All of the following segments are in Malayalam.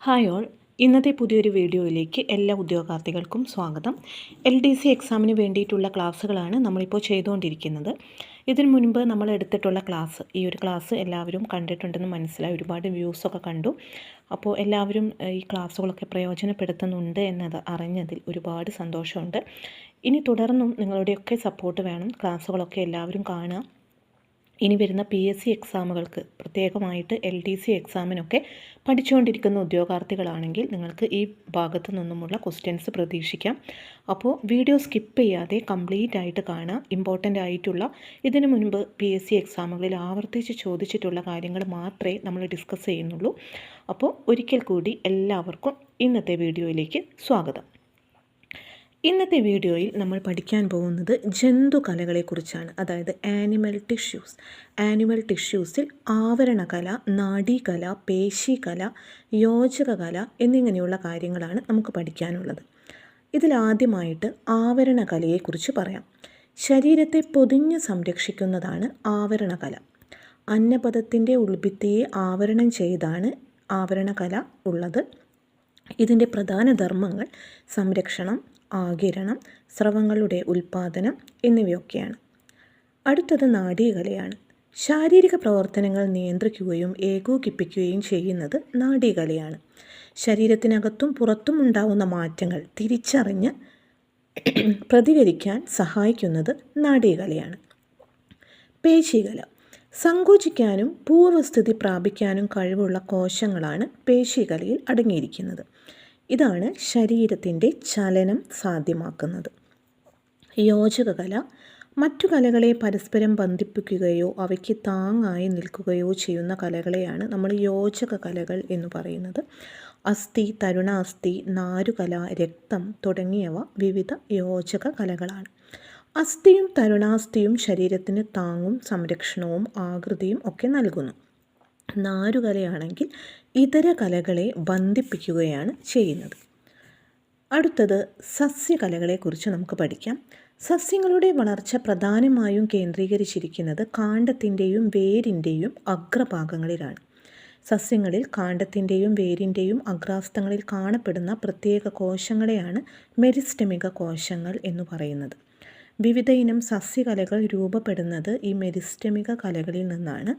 ഹായ് ഓൾ, ഇന്നത്തെ പുതിയൊരു വീഡിയോയിലേക്ക് എല്ലാ ഉദ്യോഗാർത്ഥികൾക്കും സ്വാഗതം. LDC എക്സാമിന് വേണ്ടിയിട്ടുള്ള ക്ലാസ്സുകളാണ് നമ്മളിപ്പോൾ ചെയ്തുകൊണ്ടിരിക്കുന്നത്. ഇതിനു മുൻപ് നമ്മൾ എടുത്തിട്ടുള്ള ഈ ഒരു ക്ലാസ് എല്ലാവരും കണ്ടിട്ടുണ്ടെന്ന് മനസ്സിലായി. ഒരുപാട് വ്യൂസൊക്കെ കണ്ടു. അപ്പോൾ എല്ലാവരും ഈ ക്ലാസ്സുകളൊക്കെ പ്രയോജനപ്പെടുത്തുന്നുണ്ട് എന്നത് അറിഞ്ഞതിൽ ഒരുപാട് സന്തോഷമുണ്ട്. ഇനി തുടർന്നും നിങ്ങളുടെയൊക്കെ സപ്പോർട്ട് വേണം. ക്ലാസ്സുകളൊക്കെ എല്ലാവരും കാണുക. ഇനി വരുന്ന PSC എക്സാമുകൾക്ക് പ്രത്യേകമായിട്ട് LDC എക്സാമിനൊക്കെ പഠിച്ചുകൊണ്ടിരിക്കുന്ന ഉദ്യോഗാർത്ഥികളാണെങ്കിൽ നിങ്ങൾക്ക് ഈ ഭാഗത്തു നിന്നുമുള്ള ക്വസ്റ്റ്യൻസ് പ്രതീക്ഷിക്കാം. അപ്പോൾ വീഡിയോ സ്കിപ്പ് ചെയ്യാതെ കംപ്ലീറ്റ് ആയിട്ട് കാണുക. ഇമ്പോർട്ടൻ്റ് ആയിട്ടുള്ള ഇതിനു മുൻപ് PSC എക്സാമുകളിൽ ആവർത്തിച്ച് ചോദിച്ചിട്ടുള്ള കാര്യങ്ങൾ മാത്രമേ നമ്മൾ ഡിസ്കസ് ചെയ്യുന്നുള്ളൂ. അപ്പോൾ ഒരിക്കൽ കൂടി എല്ലാവർക്കും ഇന്നത്തെ വീഡിയോയിലേക്ക് സ്വാഗതം. ഇന്നത്തെ വീഡിയോയിൽ നമ്മൾ പഠിക്കാൻ പോകുന്നത് ജന്തുകലകളെക്കുറിച്ചാണ്. അതായത് ആനിമൽ ടിഷ്യൂസിൽ ആവരണകല, നാഡീകല, പേശികല, യോജകകല എന്നിങ്ങനെയുള്ള കാര്യങ്ങളാണ് നമുക്ക് പഠിക്കാനുള്ളത്. ഇതിലാദ്യമായിട്ട് ആവരണകലയെക്കുറിച്ച് പറയാം. ശരീരത്തെ പൊതിഞ്ഞ് സംരക്ഷിക്കുന്നതാണ് ആവരണകല. അന്നപദത്തിൻ്റെ ഉൾഭിത്തിയെ ആവരണം ചെയ്താണ് ആവരണകല ഉള്ളത്. ഇതിൻ്റെ പ്രധാന ധർമ്മങ്ങൾ സംരക്ഷണം, ആഗിരണം, സ്രവങ്ങളുടെ ഉൽപ്പാദനം എന്നിവയൊക്കെയാണ്. അടുത്തത് നാഡീകലയാണ്. ശാരീരിക പ്രവർത്തനങ്ങൾ നിയന്ത്രിക്കുകയും ഏകോപിപ്പിക്കുകയും ചെയ്യുന്നത് നാഡീകലയാണ്. ശരീരത്തിനകത്തും പുറത്തും ഉണ്ടാകുന്ന മാറ്റങ്ങൾ തിരിച്ചറിഞ്ഞ് പ്രതികരിക്കാൻ സഹായിക്കുന്നത് നാഡീകലയാണ്. പേശികല. സങ്കോചിക്കാനും പൂർവ്വസ്ഥിതി പ്രാപിക്കാനും കഴിവുള്ള കോശങ്ങളാണ് പേശികലയിൽ അടങ്ങിയിരിക്കുന്നത്. ഇതാണ് ശരീരത്തിൻ്റെ ചലനം സാധ്യമാക്കുന്നത്. യോജകകല. മറ്റു കലകളെ പരസ്പരം ബന്ധിപ്പിക്കുകയോ അവയ്ക്ക് താങ്ങായി നിൽക്കുകയോ ചെയ്യുന്ന കലകളെയാണ് നമ്മൾ യോജക കലകൾ എന്ന് പറയുന്നത്. അസ്ഥി, തരുണാസ്ഥി, നാരുകല, രക്തം തുടങ്ങിയവ വിവിധ യോജക കലകളാണ്. അസ്ഥിയും തരുണാസ്ഥിയും ശരീരത്തിന് താങ്ങും സംരക്ഷണവും ആകൃതിയും ഒക്കെ നൽകുന്നു. നാരുകലയാണെങ്കിൽ ഇതര കലകളെ ബന്ധിപ്പിക്കുകയാണ് ചെയ്യുന്നത്. അടുത്തത് സസ്യകലകളെക്കുറിച്ച് നമുക്ക് പഠിക്കാം. സസ്യങ്ങളുടെ വളർച്ച പ്രധാനമായും കേന്ദ്രീകരിച്ചിരിക്കുന്നത് കാണ്ഡത്തിൻ്റെയും വേരിൻ്റെയും അഗ്രഭാഗങ്ങളിലാണ്. സസ്യങ്ങളിൽ കാണ്ഡത്തിൻ്റെയും വേരിൻ്റെയും അഗ്രാസ്തങ്ങളിൽ കാണപ്പെടുന്ന പ്രത്യേക കോശങ്ങളെയാണ് മെരിസ്റ്റമിക കോശങ്ങൾ എന്ന് പറയുന്നത്. വിവിധ ഇനം സസ്യകലകൾ രൂപപ്പെടുന്നത് ഈ മെരിസ്റ്റമിക കലകളിൽ നിന്നാണ്.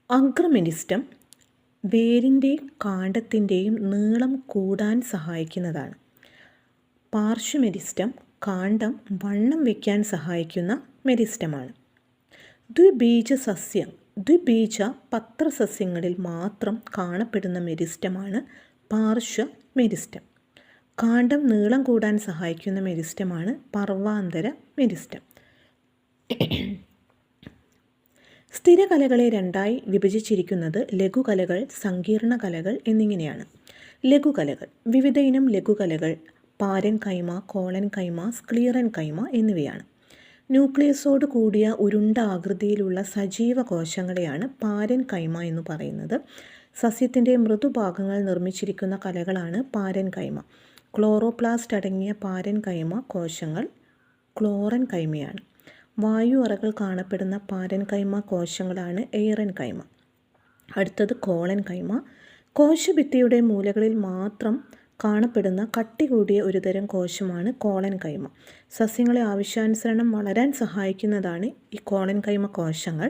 അഗ്രമെരിസ്റ്റം വേരിൻ്റെ കാണ്ഡത്തിൻ്റെയും നീളം കൂടാൻ സഹായിക്കുന്നതാണ്. പാർശ്വമെരിസ്റ്റം കാണ്ഡം വണ്ണം വയ്ക്കാൻ സഹായിക്കുന്ന മെരിസ്റ്റമാണ്. ദ്വിബീജ പത്രസസ്യങ്ങളിൽ മാത്രം കാണപ്പെടുന്ന മെരിസ്റ്റമാണ് പാർശ്വമെരിസ്റ്റം. കാണ്ഡം നീളം കൂടാൻ സഹായിക്കുന്ന മെരിസ്റ്റമാണ് പർവാന്തര മെരിസ്റ്റം. സ്ഥിരകലകളെ രണ്ടായി വിഭജിച്ചിരിക്കുന്നത് ലഘുകലകൾ, സങ്കീർണ കലകൾ എന്നിങ്ങനെയാണ്. ലഘുകലകൾ. വിവിധ ഇനം ലഘുകലകൾ പാരൻ കൈമ, കോളൻ കൈമ, സ്ക്ലീറൻ കൈമ എന്നിവയാണ്. ന്യൂക്ലിയസോട് കൂടിയ ഉരുണ്ട ആകൃതിയിലുള്ള സജീവ കോശങ്ങളെയാണ് പാരൻ കൈമ എന്ന് പറയുന്നത്. സസ്യത്തിൻ്റെ മൃദുഭാഗങ്ങൾ നിർമ്മിച്ചിരിക്കുന്ന കലകളാണ് പാരൻ കൈമ. ക്ലോറോപ്ലാസ്റ്റ് അടങ്ങിയ പാരൻ കൈമ കോശങ്ങൾ ക്ലോറൻ കൈമയാണ്. വായു അറകൾ കാണപ്പെടുന്ന പാരൻ കൈമ കോശങ്ങളാണ് എയറൻ കൈമ. അടുത്തത് കോളൻ കൈമ. കോശഭിത്തിയുടെ മൂലകളിൽ മാത്രം കാണപ്പെടുന്ന കട്ടി കൂടിയ ഒരുതരം കോശമാണ് കോളൻ കൈമ. സസ്യങ്ങളെ ആവശ്യാനുസരണം വളരാൻ സഹായിക്കുന്നതാണ് ഈ കോളൻ കൈമ കോശങ്ങൾ.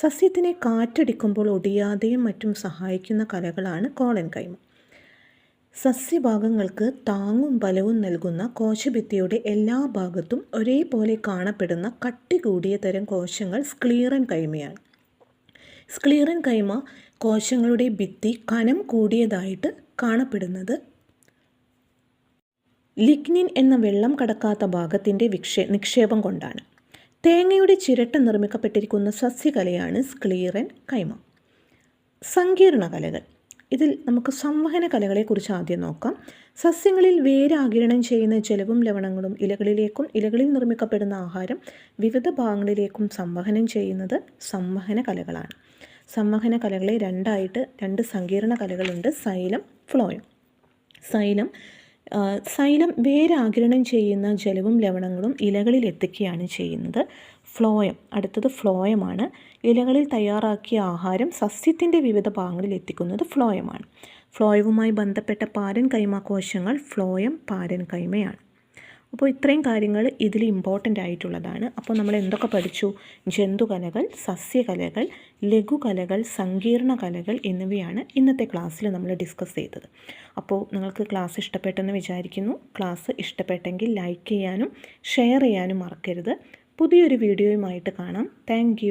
സസ്യത്തിനെ കാറ്റടിക്കുമ്പോൾ ഒടിയാതെയും മറ്റും സഹായിക്കുന്ന കലകളാണ് കോളൻ കൈമ. സസ്യഭാഗങ്ങൾക്ക് താങ്ങും ബലവും നൽകുന്ന കോശഭിത്തിയുടെ എല്ലാ ഭാഗത്തും ഒരേപോലെ കാണപ്പെടുന്ന കട്ടി കൂടിയ തരം കോശങ്ങൾ സ്ക്ലീറൻ കൈമയാണ്. സ്ക്ലീറൻ കൈമ കോശങ്ങളുടെ ഭിത്തി കനം കൂടിയതായിട്ട് കാണപ്പെടുന്നത് ലിഗ്നിൻ എന്ന വെള്ളം കടക്കാത്ത ഭാഗത്തിൻ്റെ നിക്ഷേപം കൊണ്ടാണ്. തേങ്ങയുടെ ചിരട്ട നിർമ്മിക്കപ്പെട്ടിരിക്കുന്ന സസ്യകലയാണ് സ്ക്ലീറൻ കൈമ. സങ്കീർണ കലകൾ. ഇതിൽ നമുക്ക് സംവഹന കലകളെക്കുറിച്ച് ആദ്യം നോക്കാം. സസ്യങ്ങളിൽ വേരാകിരണം ചെയ്യുന്ന ജലവും ലവണങ്ങളും ഇലകളിലേക്കും ഇലകളിൽ നിർമ്മിക്കപ്പെടുന്ന ആഹാരം വിവിധ ഭാഗങ്ങളിലേക്കും സംവഹനം ചെയ്യുന്നത് സംവഹന കലകളാണ്. സംവഹന കലകളെ രണ്ട് സങ്കീർണ കലകളുണ്ട്: സൈലം, ഫ്ലോയം. സൈലം വേരാകിരണം ചെയ്യുന്ന ജലവും ലവണങ്ങളും ഇലകളിൽ എത്തിക്കുകയാണ് ചെയ്യുന്നത്. അടുത്തത് ഫ്ലോയമാണ്. ഇലകളിൽ തയ്യാറാക്കിയ ആഹാരം സസ്യത്തിൻ്റെ വിവിധ ഭാഗങ്ങളിൽ എത്തിക്കുന്നത് ഫ്ലോയമാണ്. ഫ്ലോയവുമായി ബന്ധപ്പെട്ട പാരൻകൈമ കോശങ്ങൾ ഫ്ലോയം പാരൻകൈമയാണ്. അപ്പോൾ ഇത്രയും കാര്യങ്ങൾ ഇതിൽ ഇമ്പോർട്ടൻ്റ് ആയിട്ടുള്ളതാണ്. അപ്പോൾ നമ്മൾ എന്തൊക്കെ പഠിച്ചു? ജന്തുകലകൾ, സസ്യകലകൾ, ലഘുകലകൾ, സങ്കീർണ കലകൾ എന്നിവയാണ് ഇന്നത്തെ ക്ലാസ്സിൽ നമ്മൾ ഡിസ്കസ് ചെയ്തത്. അപ്പോൾ നിങ്ങൾക്ക് ക്ലാസ് ഇഷ്ടപ്പെട്ടെന്ന് വിചാരിക്കുന്നു. ക്ലാസ് ഇഷ്ടപ്പെട്ടെങ്കിൽ ലൈക്ക് ചെയ്യാനും ഷെയർ ചെയ്യാനും മറക്കരുത്. പുതിയൊരു വീഡിയോയുമായിട്ട് കാണാം. താങ്ക്